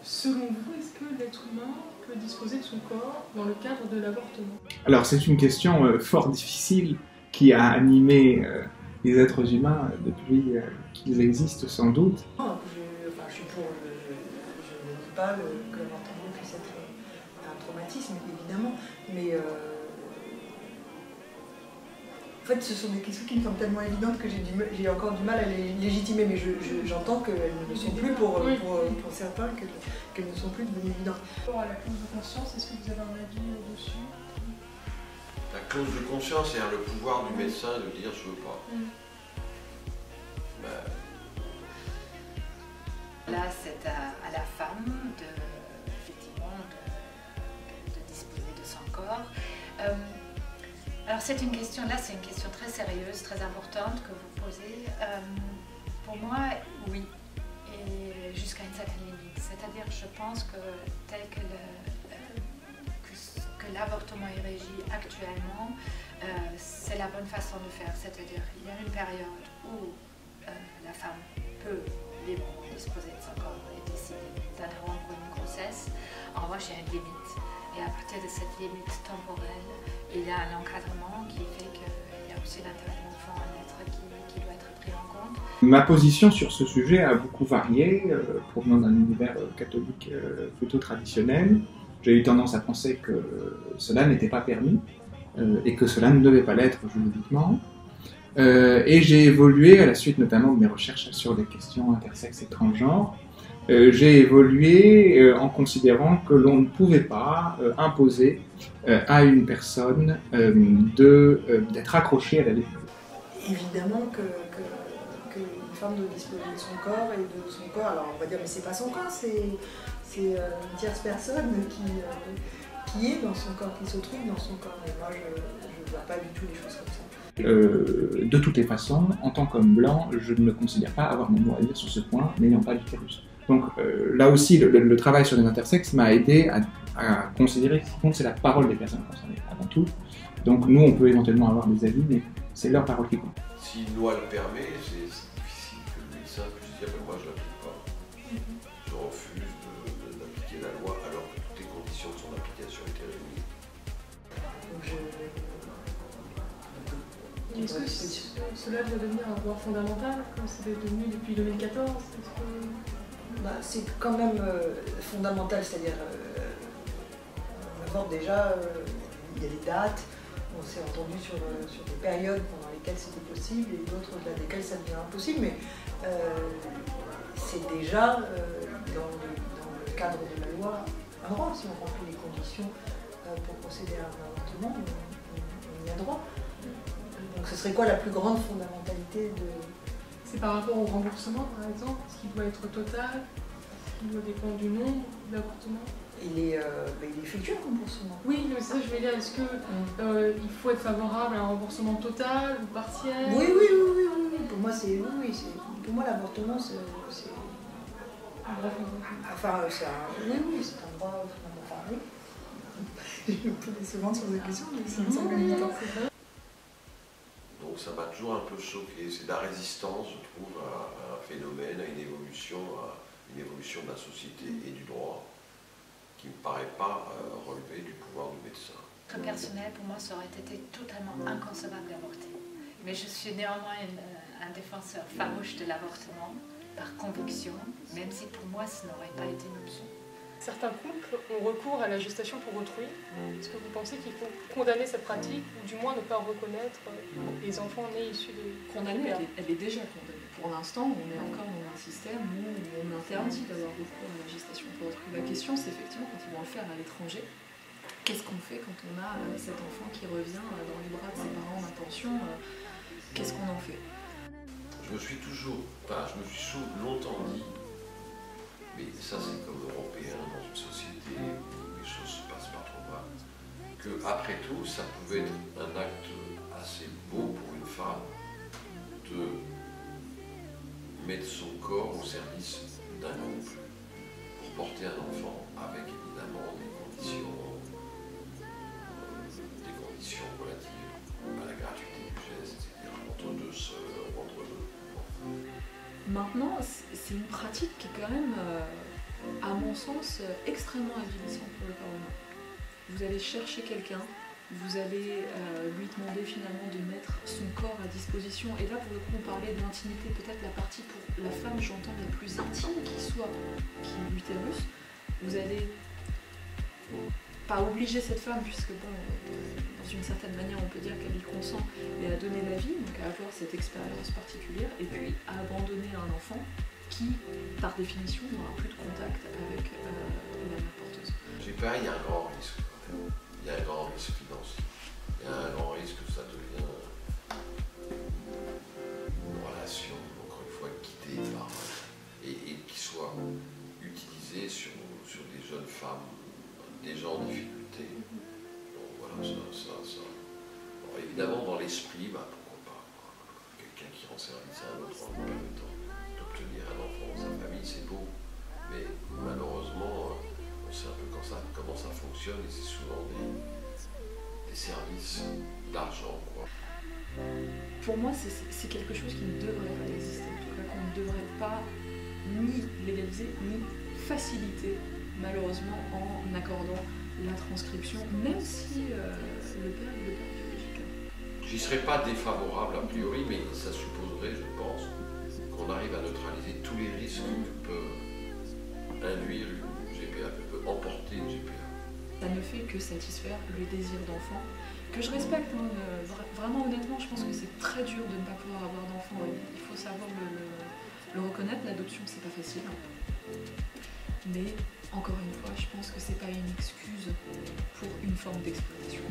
Selon vous, est-ce que l'être humain peut disposer de son corps dans le cadre de l'avortement? Alors c'est une question fort difficile qui a animé les êtres humains depuis qu'ils existent sans doute. Je suis pour je ne dis pas que l'avortement puisse être un traumatisme, évidemment, mais en fait, ce sont des questions qui me semblent tellement évidentes que j'ai encore du mal à les légitimer, mais j'entends qu'elles ne le sont plus pour certains, qu'elles ne sont plus devenues évidentes. Pour la clause de conscience, est-ce que vous avez un avis dessus? La clause de conscience, c'est le pouvoir du médecin de dire je veux pas. Là, c'est à la femme effectivement, de disposer de son corps. Alors c'est une question très sérieuse, très importante que vous posez. Pour moi, oui, et jusqu'à une certaine limite. C'est-à-dire, je pense que tel que l'avortement est régi actuellement, c'est la bonne façon de faire. C'est-à-dire, il y a une période où la femme peut librement disposer de son corps et décider d'interrompre une grossesse. En revanche, il y a une limite. Et à partir de cette limite temporelle, il y a un encadrement qui fait qu'il y a aussi l'intérêt de l'enfant à naître qui doit être pris en compte. Ma position sur ce sujet a beaucoup varié, provenant d'un univers catholique plutôt traditionnel. J'ai eu tendance à penser que cela n'était pas permis et que cela ne devait pas l'être juridiquement. Et j'ai évolué, à la suite notamment de mes recherches sur les questions intersexes et transgenres, j'ai évolué en considérant que l'on ne pouvait pas imposer à une personne d'être accrochée à la vie. Évidemment qu'une femme doit disposer de son corps et de son corps, alors on va dire mais c'est pas son corps, c'est une tierce personne qui est dans son corps, qui se trouve dans son corps. Et moi je ne vois pas du tout les choses comme ça. De toutes les façons, en tant qu'homme blanc, je ne me considère pas avoir mon mot à dire sur ce point, n'ayant pas d'utérus. Donc là aussi, le travail sur les intersexes m'a aidé à considérer que ce qui compte, c'est la parole des personnes concernées, avant tout. Donc nous, on peut éventuellement avoir des avis, mais c'est leur parole qui compte. Si une loi le permet, c'est difficile que le médecin puisse dire « moi je ne l'applique pas ». Je refuse d'appliquer la loi alors que toutes les conditions de son application étaient réunies. Est-ce que cela doit devenir un droit fondamental, comme c'est devenu depuis 2014? C'est quand même fondamental, c'est-à-dire on aborde déjà, il y a des dates, on s'est entendu sur des périodes pendant lesquelles c'était possible et d'autres au-delà desquelles ça devient impossible, mais c'est déjà dans le cadre de la loi un droit. Si on remplit les conditions pour procéder à un avortement, on y a droit. Donc ce serait quoi la plus grande fondamentalité de... C'est par rapport au remboursement, par exemple? Est-ce qu'il doit être total? Est-ce qu'il doit dépendre du nombre d'avortements? Il est effectué le remboursement. Oui, mais ça je vais dire, est-ce qu'il faut être favorable à un remboursement total ou partiel? Oui. Pour moi, pour moi l'avortement, c'est un droit fondamental. Enfin, c'est un droit fondamental, oui. Je me pose souvent sur des questions, mais ça me semble évident. Donc ça m'a toujours un peu choqué. C'est de la résistance, je trouve, à un phénomène, à une évolution de la société et du droit qui ne me paraît pas relever du pouvoir du médecin. Personnel, pour moi, ça aurait été totalement inconcevable d'avorter. Mais je suis néanmoins un défenseur farouche de l'avortement, par conviction, même si pour moi, ce n'aurait pas été une option. Certains couples ont recours à la gestation pour autrui. Est-ce que vous pensez qu'il faut condamner cette pratique, ou du moins ne pas reconnaître les enfants nés issus de... Condamnée, elle est déjà condamnée. Pour l'instant, on est encore dans un système où on interdit d'avoir recours à la gestation pour autrui. La question, c'est effectivement quand ils vont le faire à l'étranger, qu'est-ce qu'on fait quand on a cet enfant qui revient dans les bras de ses parents en intention, qu'est-ce qu'on en fait? Je me suis longtemps dit, mais ça c'est comme européen dans une société où les choses se passent pas trop mal, que après tout, ça pouvait être un acte assez beau pour une femme de mettre son corps au service d'un couple pour porter un enfant avec évidemment des conditions relatives à la gratuité du geste, etc. Entre deux sœurs, entre deux. Maintenant, c'est une pratique qui est quand même à mon sens, extrêmement avilissant pour le corps humain. Vous allez chercher quelqu'un, vous allez lui demander finalement de mettre son corps à disposition. Et là, pour le coup, on parlait d'intimité, peut-être la partie pour la femme, j'entends, la plus intime qui soit, qui est l'utérus. Vous allez pas obliger cette femme, puisque bon, dans une certaine manière, on peut dire qu'elle y consent, et à donner la vie, donc à avoir cette expérience particulière, et puis à abandonner un enfant qui, par définition, n'aura plus de contact avec la mère porteuse. J'ai peur, il y a un grand risque. Il y a un grand risque financier. Il y a un grand risque que ça devienne une relation, encore une fois, guidée par et qui soit utilisée sur des jeunes femmes déjà en difficulté. Donc voilà, ça. Alors, évidemment, dans l'esprit, pourquoi pas. Quelqu'un qui rend service à un autre en lui permettant d'obtenir un enfant dans sa famille, c'est beau. Mais malheureusement, on sait un peu comment ça fonctionne et c'est souvent des services d'argent, quoi. Pour moi, c'est quelque chose qui ne devrait pas exister. En tout cas, qu'on ne devrait pas ni légaliser, ni faciliter, malheureusement, en accordant la transcription, même si le père est le père biologique. J'y serais pas défavorable a priori, mais ça supposerait, je pense, qu'on arrive à neutraliser tous les risques que peut induire une GPA, que peut emporter une GPA. Ça ne fait que satisfaire le désir d'enfant, que je respecte. Vraiment, honnêtement, je pense que c'est très dur de ne pas pouvoir avoir d'enfant. Il faut savoir le reconnaître. L'adoption, c'est pas facile. Mais, encore une fois, je pense que c'est pas une excuse pour une forme d'exploitation.